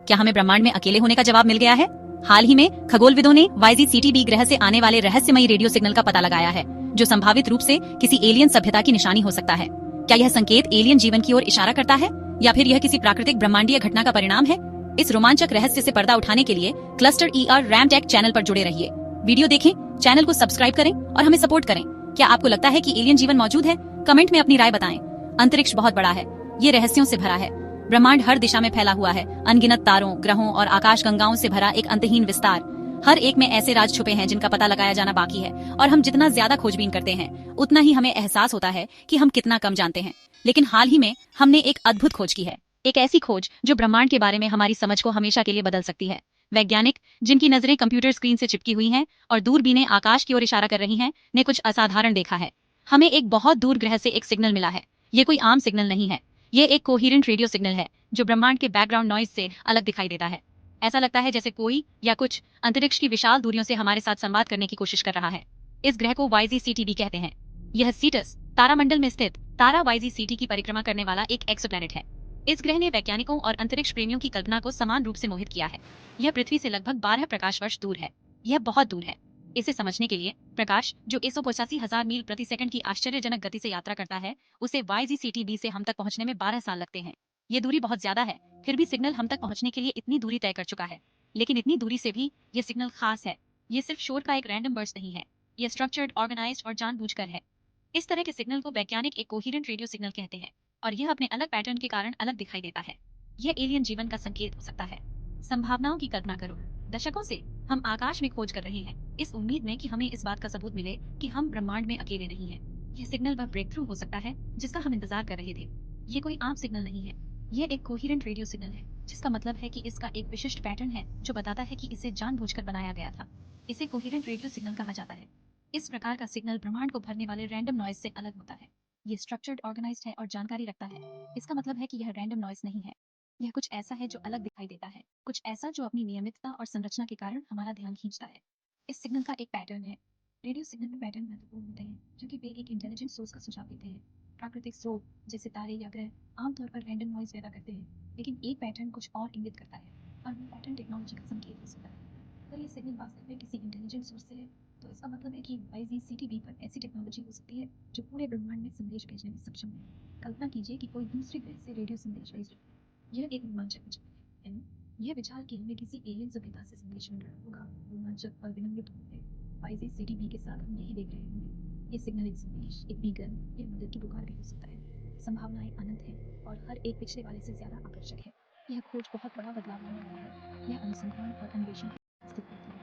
क्या हमें ब्रह्मांड में अकेले होने का जवाब मिल गया है? हाल ही में खगोलविदों ने YZ-CTB ग्रह से आने वाले रहस्यमयी रेडियो सिग्नल का पता लगाया है, जो संभावित रूप से किसी एलियन सभ्यता की निशानी हो सकता है। क्या यह संकेत एलियन जीवन की ओर इशारा करता है, या फिर यह किसी प्राकृतिक ब्रह्मांडीय घटना का परिणाम है? इस रोमांचक रहस्य से पर्दा उठाने के लिए क्लस्टर रैम टेक चैनल पर जुड़े रहिए। वीडियो देखें, चैनल को सब्सक्राइब करें और हमें सपोर्ट करें। क्या आपको लगता है कि एलियन जीवन मौजूद है? कमेंट में अपनी राय बताएं। अंतरिक्ष बहुत बड़ा है, ये रहस्यों से भरा है। ब्रह्मांड हर दिशा में फैला हुआ है, अनगिनत तारों, ग्रहों और आकाशगंगाओं से भरा एक अंतहीन विस्तार। हर एक में ऐसे राज छुपे हैं जिनका पता लगाया जाना बाकी है, और हम जितना ज्यादा खोजबीन करते हैं उतना ही हमें एहसास होता है कि हम कितना कम जानते हैं। लेकिन हाल ही में हमने एक अद्भुत खोज की है, एक ऐसी खोज जो ब्रह्मांड के बारे में हमारी समझ को हमेशा के लिए बदल सकती है। वैज्ञानिक, जिनकी नजरें कंप्यूटर स्क्रीन से चिपकी हुई हैं और दूरबीनें आकाश की ओर इशारा कर रही हैं, ने कुछ असाधारण देखा है। हमें एक बहुत दूर ग्रह से एक सिग्नल मिला है। ये कोई आम सिग्नल नहीं है, ये एक कोहेरेंट रेडियो सिग्नल है जो ब्रह्मांड के बैकग्राउंड नॉइज से अलग दिखाई देता है। ऐसा लगता है जैसे कोई या कुछ अंतरिक्ष की विशाल दूरियों से हमारे साथ संवाद करने की कोशिश कर रहा है। इस ग्रह को YZ-CTB कहते हैं। यह सीटस तारामंडल में स्थित तारा YZ-CT की परिक्रमा करने वाला एक एक्सोप्लैनेट है। इस ग्रह ने वैज्ञानिकों और अंतरिक्ष प्रेमियों की कल्पना को समान रूप से मोहित किया है। यह पृथ्वी से लगभग 12 प्रकाश वर्ष दूर है। यह बहुत दूर है। इसे समझने के लिए प्रकाश, जो 185,000 मील प्रति सेकंड की आश्चर्यजनक गति से यात्रा करता है, उसे YZ-CTB से हम तक पहुंचने में 12 साल लगते हैं। ये दूरी बहुत ज्यादा है, फिर भी सिग्नल हम तक पहुंचने के लिए इतनी दूरी तय कर चुका है। लेकिन इतनी दूरी से भी ये सिग्नल खास है। ये सिर्फ शोर का एक रैंडम बर्स्ट नहीं है, ये स्ट्रक्चर्ड, ऑर्गेनाइज्ड और जानबूझकर है। इस तरह के सिग्नल को वैज्ञानिक एक कोहेरेंट रेडियो सिग्नल कहते हैं, और यह अपने अलग पैटर्न के कारण अलग दिखाई देता है। यह एलियन जीवन का संकेत हो सकता है। संभावनाओं की कल्पना करो। दशकों से हम आकाश में खोज कर रहे हैं, इस उम्मीद में कि हमें इस बात का सबूत मिले कि हम ब्रह्मांड में अकेले नहीं हैं। यह सिग्नल वह ब्रेक थ्रू हो सकता है जिसका हम इंतजार कर रहे थे। ये कोई आम सिग्नल नहीं है, यह एक कोहेरेंट रेडियो सिग्नल है, जिसका मतलब है कि इसका एक विशिष्ट पैटर्न है जो बताता है कि इसे जानबूझकर बनाया गया था। इसे कोहेरेंट रेडियो सिग्नल कहा जाता है। इस प्रकार का सिग्नल ब्रह्मांड को भरने वाले रैंडम नॉइज से अलग होता है। ये स्ट्रक्चर्ड, ऑर्गेनाइज्ड है और जानकारी रखता है। इसका मतलब है कि यह रैंडम नॉइज नहीं है। यह कुछ ऐसा है जो अलग दिखाई देता है, कुछ ऐसा जो अपनी नियमितता और संरचना के कारण हमारा ध्यान खींचता है। इस सिग्नल का एक पैटर्न है। रेडियो सिग्नल में पैटर्न महत्वपूर्ण होते हैं क्योंकि वे एक इंटेलिजेंट सोर्स का सुझाव देते हैं। प्राकृतिक स्रोत जैसे तारे या ग्रह आमतौर पर रैंडम नॉइज पैदा करते हैं, लेकिन एक पैटर्न कुछ और इंगित करता है, और वह पैटर्न टेक्नोलॉजी का संकेत हो सकता है। अगर ये सिग्नल वास्तव में किसी इंटेलिजेंट सोर्स से है, तो इसका मतलब है कि YZ-CTB पर ऐसी टेक्नोलॉजी हो सकती है जो पूरे ब्रह्मांड में संदेश भेजने में सक्षम है। कल्पना कीजिए कि कोई दूसरे ग्रह से रेडियो संदेश भेज रहा है। यह एक रोमांचक विचार है। यह विचार कि हमें किसी एलियन सभ्यता से संदेश मिल रहा होगा रोमांचक और विनम्रित है। YZ-CTB के साथ हम यही देख रहे होंगे। ये सिग्नल एक संदेश, एक बीकन या मदद की पुकार भी हो सकता है। संभावनाएं अनंत हैं और हर एक पिछले वाले से ज्यादा आकर्षक है। यह खोज बहुत बड़ा बदलाव लाने वाला है। यह अनुसंधान और अन्वेषण की स्थिति है।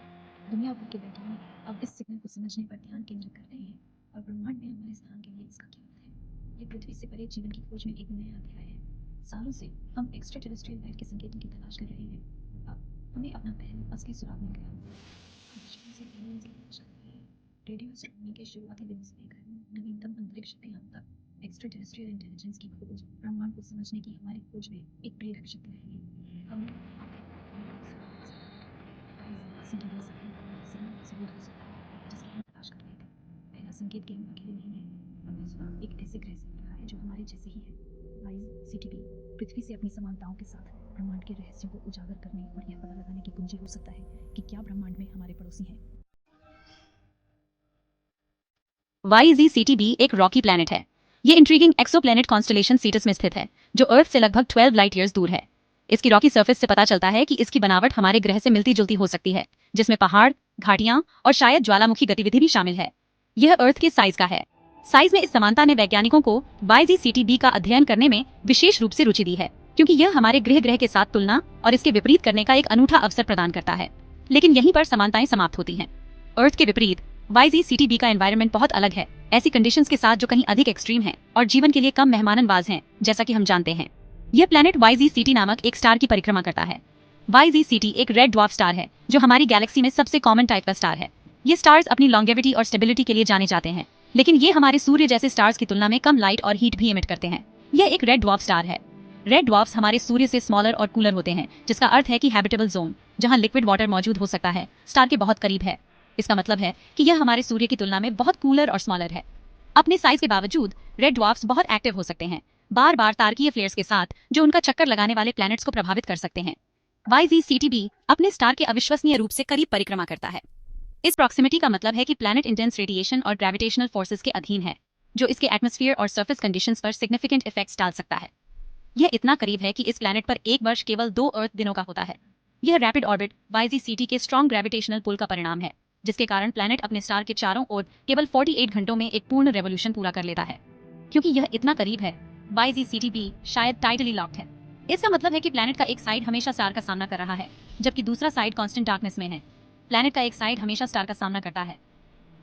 दुनिया भर के वैज्ञानिक अब इस सिग्नल को समझने पर ध्यान केंद्रित कर रहे हैं, और ब्रह्मांड में हमारे स्थान के लिए इसका क्या अर्थ है। ये पृथ्वी से परे जीवन की खोज में एक नया अध्याय है। सालों से हम एक्स्ट्रा टेरेस्ट्रियल लाइफ के संकेतों की तलाश कर रहे हैं। अब हमें अपना पहला असली सुराग मिल गया। हम विश्व से एलियंस की खोज कर रहे हैं। रेडियो एस्ट्रोनॉमी के शुरुआती दिन से लेकर नवीनतम अंतरिक्ष अभियान तक एक्स्ट्रा टेरेस्ट्रियल इंटेलिजेंस की खोज ब्रह्मांड को समझने की हमारी खोज में एक प्रेरक शक्ति रहेगी। हम संकेत के हम अकेले नहीं हैं। हमें सुराग एक ऐसे ग्रह से मिला है जो हमारे जैसे ही है। YZ-CTB पृथ्वी से अपनी समानताओं के साथ ब्रह्मांड के रहस्यों को उजागर करने और यह पता लगाने की कुंजी हो सकता है कि क्या ब्रह्मांड में हमारे पड़ोसी हैं। YZ-CTB एक रॉकी प्लैनेट है। ये इंट्रीगिंग एक्सोप्लैनेट कॉन्स्टलेशन सीटस में स्थित है, जो अर्थ से लगभग 12 लाइट ईयर्स दूर है। इसकी रॉकी सरफेस से पता चलता है कि इसकी बनावट हमारे ग्रह से मिलती जुलती हो सकती है, जिसमें पहाड़, घाटियां और शायद ज्वालामुखी गतिविधि भी शामिल है। यह अर्थ के साइज का है। साइज में इस समानता ने वैज्ञानिकों को YZ-CTB का अध्ययन करने में विशेष रूप से रुचि दी है, क्योंकि यह हमारे ग्रह के साथ तुलना और इसके विपरीत करने का एक अनूठा अवसर प्रदान करता है। लेकिन यहीं पर समानताएं समाप्त होती हैं। अर्थ के विपरीत YZ-CTB का एनवायरनमेंट बहुत अलग है, ऐसी कंडीशंस के साथ जो कहीं अधिक एक्सट्रीम हैं और जीवन के लिए कम मेहमाननवाज हैं, जैसा कि हम जानते हैं। यह प्लैनेट YZ-CT नामक एक स्टार की परिक्रमा करता है। YZ-CT एक रेड ड्वार्फ स्टार है, जो हमारी गैलेक्सी में सबसे कॉमन टाइप का स्टार है। ये स्टार्स अपनी लॉन्गेविटी और स्टेबिलिटी के लिए जाने जाते हैं, लेकिन ये हमारे सूर्य जैसे स्टार्स की तुलना में कम लाइट और हीट भी एमिट करते हैं। यह एक रेड ड्वार्फ स्टार है। रेड ड्वार्फ्स हमारे सूर्य से स्मॉलर और कूलर होते हैं, जिसका अर्थ है कि हैबिटेबल जोन, जहां लिक्विड वाटर मौजूद हो सकता है, स्टार के बहुत करीब है। इसका मतलब है कि यह हमारे सूर्य की तुलना में बहुत कूलर और स्मॉलर है। अपने साइज के बावजूद रेड ड्वार्फ्स बहुत एक्टिव हो सकते हैं, बार बार तारकीय फ्लेयर्स के साथ, जो उनका चक्कर लगाने वाले प्लैनेट्स को प्रभावित कर सकते हैं। YZCTB अपने स्टार के अविश्वसनीय रूप से करीब परिक्रमा करता है। इस प्रॉक्सिमिटी का मतलब है कि प्लैनेट इंटेंस रेडिएशन और ग्रेविटेशनल फोर्सेस के अधीन है, जो इसके एटमॉस्फेयर और सरफेस कंडीशंस पर सिग्निफिकेंट इफेक्ट्स डाल सकता है। यह इतना करीब है कि इस प्लैनेट पर एक वर्ष केवल 2 अर्थ दिनों का होता है। यह रैपिड ऑर्बिट YZCT के स्ट्रॉन्ग ग्रेविटेशनल पुल का परिणाम है, जिसके कारण प्लैनेट अपने स्टार के चारों ओर केवल 48 घंटों में एक पूर्ण रेवोल्यूशन पूरा कर लेता है। क्योंकि यह इतना करीब है, YZCTB शायद टाइटली लॉक्ड है। इसका मतलब है कि प्लैनेट का एक साइड हमेशा स्टार का सामना कर रहा है, जबकि दूसरा साइड कांस्टेंट डार्कनेस में है। प्लैनेट का एक साइड हमेशा स्टार का सामना करता है।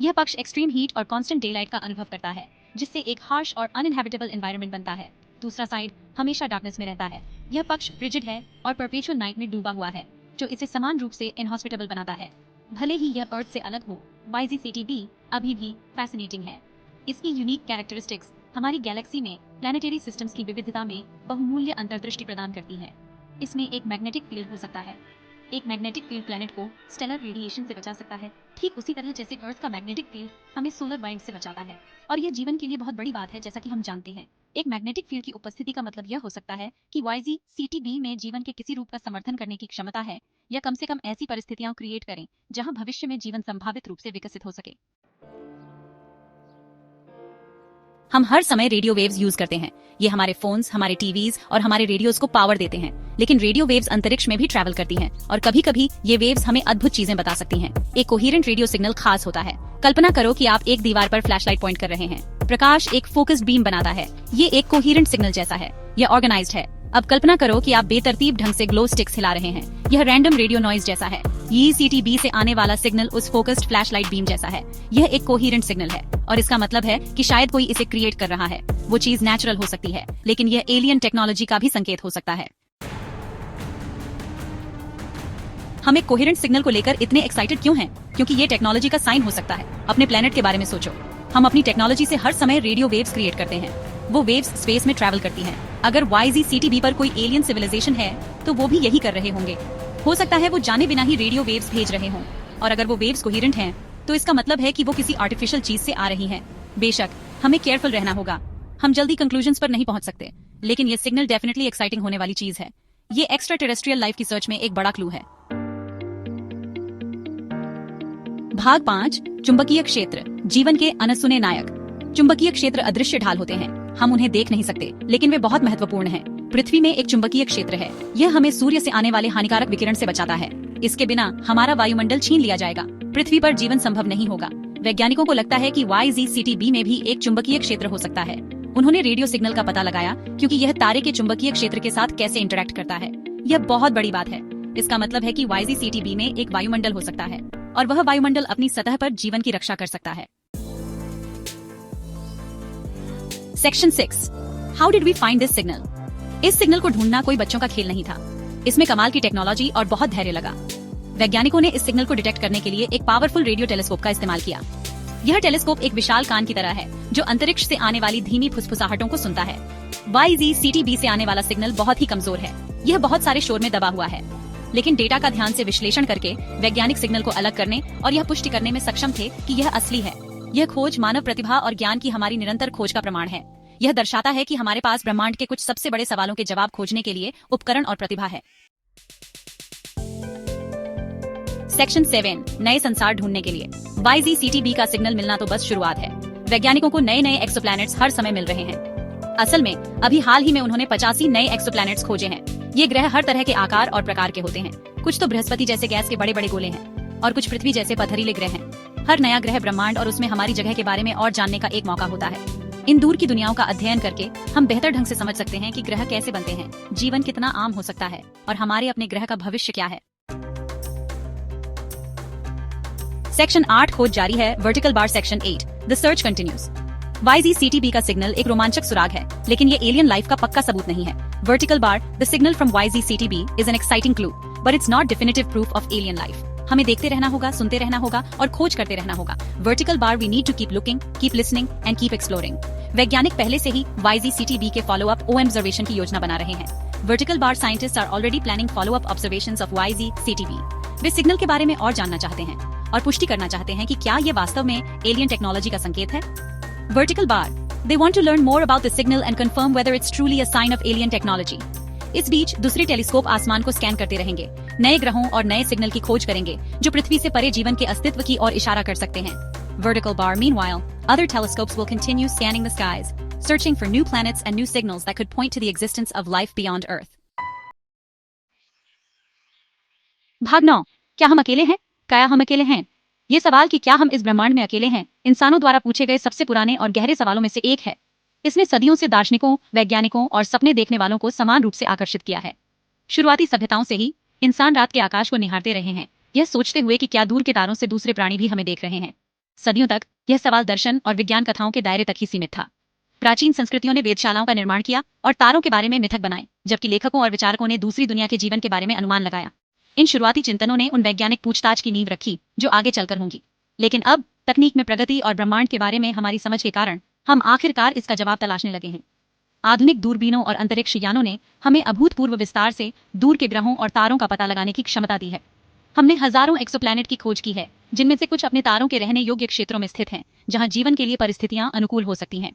यह पक्ष एक्सट्रीम हीट और कांस्टेंट डेलाइट का अनुभव करता है, जिससे एक हार्श और अनइनहैबिटेबल एनवायरनमेंट बनता है। दूसरा साइड हमेशा डार्कनेस में रहता है। यह पक्ष फ्रिजिड है और परपेचुअल नाइट में डूबा हुआ है, जो इसे समान रूप से इनहॉस्पिटेबल बनाता है। भले ही यह अर्थ से अलग हो, YZCTB अभी भी फैसिनेटिंग है। इसकी यूनिक कैरेक्टरिस्टिक्स हमारी गैलेक्सी में प्लैनेटरी सिस्टम्स की विविधता में बहुमूल्य अंतर्दृष्टि प्रदान करती है। इसमें एक मैग्नेटिक फील्ड हो सकता है। एक मैग्नेटिक फील्ड प्लैनेट को स्टेलर रेडिएशन से बचा सकता है, ठीक उसी तरह जैसे अर्थ का मैग्नेटिक फील्ड हमें सोलर वाइंड से बचाता है। और यह जीवन के लिए बहुत बड़ी बात है, जैसा कि हम जानते हैं। एक मैग्नेटिक फील्ड की उपस्थिति का मतलब यह हो सकता है कि YZCTB में जीवन के किसी रूप का समर्थन करने की क्षमता है, या कम से कम ऐसी परिस्थितियां क्रिएट करें जहां भविष्य में जीवन संभावित रूप से विकसित हो सके। हम हर समय रेडियो वेव्स यूज करते हैं। ये हमारे फोन्स, हमारे टीवीज और हमारे रेडियोज को पावर देते हैं। लेकिन रेडियो वेव्स अंतरिक्ष में भी ट्रैवल करती हैं और कभी-कभी ये वेव्स हमें अद्भुत चीजें बता सकती हैं। एक कोहेरेंट रेडियो सिग्नल खास होता है। कल्पना करो कि आप एक दीवार पर फ्लैशलाइट पॉइंट कर रहे हैं। प्रकाश एक फोकस्ड बीम बनाता है। ये एक कोहेरेंट सिग्नल जैसा है। यह ऑर्गेनाइज्ड है। अब कल्पना करो कि आप बेतरतीब ढंग से ग्लो स्टिक्स हिला रहे हैं। यह रैंडम रेडियो नॉइज जैसा है। YZCTB से आने वाला सिग्नल उस फोकस्ड फ्लैशलाइट बीम जैसा है। यह एक कोहेरेंट सिग्नल है और इसका मतलब है कि शायद कोई इसे क्रिएट कर रहा है। वो चीज नेचुरल हो सकती है, लेकिन यह एलियन टेक्नोलॉजी का भी संकेत हो सकता है। हम एक कोहेरेंट सिग्नल को लेकर इतने एक्साइटेड क्यों हैं? क्योंकि ये टेक्नोलॉजी का साइन हो सकता है। अपने प्लेनेट के बारे में सोचो। हम अपनी टेक्नोलॉजी से हर समय रेडियो वेव्स क्रिएट करते हैं। वो वेव्स स्पेस में ट्रैवल करती हैं। अगर YZCTB पर कोई एलियन सिविलाइजेशन है, तो वो भी यही कर रहे होंगे। हो सकता है वो जाने बिना ही रेडियो वेव्स भेज रहे हों। और अगर वो वेव्स कोहेरेंट हैं, तो इसका मतलब है कि वो किसी आर्टिफिशियल चीज से आ रही हैं। बेशक हमें केयरफुल रहना होगा। हम जल्दी कंक्लूजन्स पर नहीं पहुंच सकते, लेकिन ये सिग्नल डेफिनेटली एक्साइटिंग होने वाली चीज है। ये एक्स्ट्रा टेरेस्ट्रियल लाइफ की सर्च में एक बड़ा क्लू है। भाग 5, चुंबकीय क्षेत्र, जीवन के अनसुने नायक। चुंबकीय क्षेत्र अदृश्य ढाल होते हैं। हम उन्हें देख नहीं सकते, लेकिन वे बहुत महत्वपूर्ण हैं। पृथ्वी में एक चुंबकीय क्षेत्र है। यह हमें सूर्य से आने वाले हानिकारक विकिरण से बचाता है। इसके बिना हमारा वायुमंडल छीन लिया जाएगा। पृथ्वी पर जीवन संभव नहीं होगा। वैज्ञानिकों को लगता है कि YZCTB में भी एक चुंबकीय क्षेत्र हो सकता है। उन्होंने रेडियो सिग्नल का पता लगाया क्योंकि यह तारे के चुंबकीय क्षेत्र के साथ कैसे इंटरेक्ट करता है। यह बहुत बड़ी बात है। इसका मतलब है कि YZCTB में एक वायुमंडल हो सकता है और वह वायुमंडल अपनी सतह पर जीवन की रक्षा कर सकता है। Section 6, how did we find this signal? इस सिग्नल को ढूंढना कोई बच्चों का खेल नहीं था। इसमें कमाल की टेक्नोलॉजी और बहुत धैर्य लगा। वैज्ञानिकों ने इस सिग्नल को डिटेक्ट करने के लिए एक पावरफुल रेडियो टेलीस्कोप का इस्तेमाल किया। यह टेलीस्कोप एक विशाल कान की तरह है, जो अंतरिक्ष से आने वाली धीमी फुसफुसाहटों को सुनता है। YZCTB से आने वाला सिग्नल बहुत ही कमजोर है। यह बहुत सारे शोर में दबा हुआ है, लेकिन डेटा का ध्यान से विश्लेषण करके वैज्ञानिक सिग्नल को अलग करने और यह पुष्टि करने में सक्षम थे कि यह असली है। यह खोज मानव प्रतिभा और ज्ञान की हमारी निरंतर खोज का प्रमाण है। यह दर्शाता है कि हमारे पास ब्रह्मांड के कुछ सबसे बड़े सवालों के जवाब खोजने के लिए उपकरण और प्रतिभा है। सेक्शन 7, नए संसार ढूंढने के लिए। YZCTB का सिग्नल मिलना तो बस शुरुआत है। वैज्ञानिकों को नए नए एक्सोप्लैनेट्स हर समय मिल रहे हैं। असल में अभी हाल ही में उन्होंने 85 नए एक्सोप्लैनेट्स खोजे हैं। ये ग्रह हर तरह के आकार और प्रकार के होते हैं। कुछ तो बृहस्पति जैसे गैस के बड़े बड़े गोले हैं और कुछ पृथ्वी जैसे पथरीले ग्रह हैं। हर नया ग्रह ब्रह्मांड और उसमें हमारी जगह के बारे में और जानने का एक मौका होता है। इन दूर की दुनियाओं का अध्ययन करके हम बेहतर ढंग से समझ सकते हैं कि ग्रह कैसे बनते हैं, जीवन कितना आम हो सकता है और हमारे अपने ग्रह का भविष्य क्या है। सेक्शन 8 खोज जारी है। Vertical bar section 8, the search continues. YZCTB का सिग्नल एक रोमांचक सुराग है, लेकिन ये एलियन लाइफ का पक्का सबूत नहीं है। Vertical bar, the signal from YZCTB is an exciting clue, but it's not definitive proof of alien life. हमें देखते रहना होगा, सुनते रहना होगा और खोज करते रहना होगा। Vertical bar, we need to keep looking, keep listening and keep exploring. वैज्ञानिक पहले से ही YZCTB के फॉलो अप ऑब्जर्वेशन की योजना बना रहे हैं। Vertical bar scientists are already planning follow up observations of YZCTB। वे सिग्नल के बारे में और जानना चाहते हैं और पुष्टि करना चाहते हैं कि क्या ये वास्तव में एलियन टेक्नोलॉजी का संकेत है। Vertical bar, they want to learn more about the signal and confirm whether it's truly a sign of alien technology. इस बीच दूसरे टेलीस्कोप आसमान को स्कैन करते रहेंगे, नए ग्रहों और नए सिग्नल की खोज करेंगे जो पृथ्वी से परे जीवन के अस्तित्व की ओर इशारा कर सकते हैं। Vertical bar. Meanwhile, other telescopes will continue scanning the skies, searching for new planets and new signals that could point to the existence of life beyond Earth. भाग 9। क्या हम अकेले हैं? क्या हम अकेले हैं? ये सवाल कि क्या हम इस ब्रह्मांड में अकेले हैं, इंसानों द्वारा पूछे गए सबसे पुराने और गहरे सवालों में से एक है। इसने सदियों से दार्शनिकों, वैज्ञानिकों और सपने देखने वालों को समान रूप से आकर्षित किया है। शुरुआती सभ्यताओं से ही इंसान रात के आकाश को निहारते रहे हैं, यह सोचते हुए कि क्या दूर के तारों से दूसरे प्राणी भी हमें देख रहे हैं। सदियों तक यह सवाल दर्शन और विज्ञान कथाओं के दायरे तक ही सीमित था। प्राचीन संस्कृतियों ने वेधशालाओं का निर्माण किया और तारों के बारे में मिथक बनाए, जबकि लेखकों और विचारकों ने दूसरी दुनिया के जीवन के बारे में अनुमान लगाया। इन शुरुआती चिंतनों ने उन वैज्ञानिक पूछताछ की नींव रखी जो आगे चलकर होंगी। लेकिन अब तकनीक में प्रगति और ब्रह्मांड के बारे में हमारी समझ के कारण हम आखिरकार इसका जवाब तलाशने लगे हैं। आधुनिक दूरबीनों और अंतरिक्ष यानों ने हमें अभूतपूर्व विस्तार से दूर के ग्रहों और तारों का पता लगाने की क्षमता दी है। हमने हजारों एक्सोप्लैनेट की खोज की है, जिनमें से कुछ अपने तारों के रहने योग्य क्षेत्रों में स्थित हैं, जहां जीवन के लिए परिस्थितियां अनुकूल हो सकती हैं।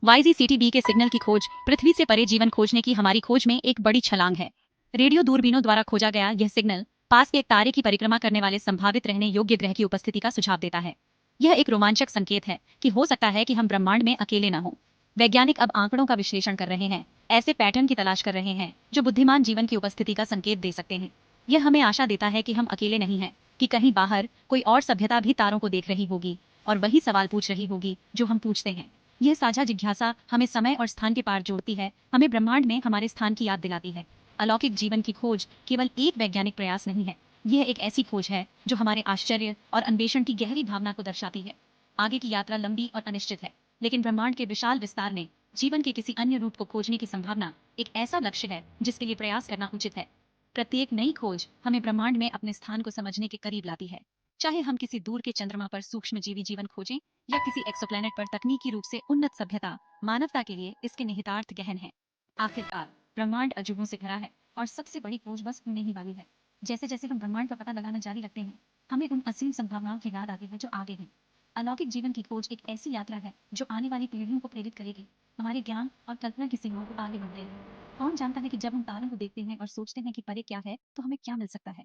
YGCTB के सिग्नल की खोज पृथ्वी से परे जीवन खोजने की हमारी खोज में एक बड़ी छलांग है। रेडियो दूरबीनों द्वारा खोजा गया यह सिग्नल पास के एक तारे की परिक्रमा करने वाले संभावित रहने योग्य ग्रह की उपस्थिति का सुझाव देता है। यह एक रोमांचक संकेत है कि हो सकता है कि हम ब्रह्मांड में अकेले न हों। वैज्ञानिक अब आंकड़ों का विश्लेषण कर रहे हैं, ऐसे पैटर्न की तलाश कर रहे हैं जो बुद्धिमान जीवन की उपस्थिति का संकेत दे सकते हैं। यह हमें आशा देता है कि हम अकेले नहीं हैं, कि कहीं बाहर कोई और सभ्यता भी तारों को देख रही होगी और वही सवाल पूछ रही होगी जो हम पूछते हैं। यह साझा जिज्ञासा हमें समय और स्थान के पार जोड़ती है, हमें ब्रह्मांड में हमारे स्थान की याद दिलाती है। अलौकिक जीवन की खोज केवल एक वैज्ञानिक प्रयास नहीं है, यह एक ऐसी खोज है जो हमारे आश्चर्य और अन्वेषण की गहरी भावना को दर्शाती है। आगे की यात्रा लंबी और अनिश्चित है, लेकिन ब्रह्मांड के विशाल विस्तार में जीवन के किसी अन्य रूप को खोजने की संभावना एक ऐसा लक्ष्य है जिसके लिए प्रयास करना उचित है। प्रत्येक नई खोज हमें ब्रह्मांड में अपने स्थान को समझने के करीब लाती है, चाहे हम किसी दूर के चंद्रमा पर सूक्ष्मजीवी जीवन खोजें या किसी एक्सोप्लैनेट पर तकनीकी रूप से उन्नत सभ्यता। मानवता के लिए इसके निहितार्थ गहन है। आखिरकार ब्रह्मांड अजूबों से भरा है और सबसे बड़ी खोज बस होने ही वाली है। जैसे जैसे हम ब्रह्मांड का पता लगाना जारी रखते हैं, हमें उन असीम संभावनाओं की याद आती है जो आगे हैं। अलौकिक जीवन की खोज एक ऐसी यात्रा है जो आने वाली पीढ़ियों को प्रेरित करेगी, हमारे ज्ञान और कल्पना की सीमाओं को आगे बढ़ाएगी। कौन जानता है कि जब हम तारों को देखते हैं और सोचते हैं कि परे क्या है, तो हमें क्या मिल सकता है।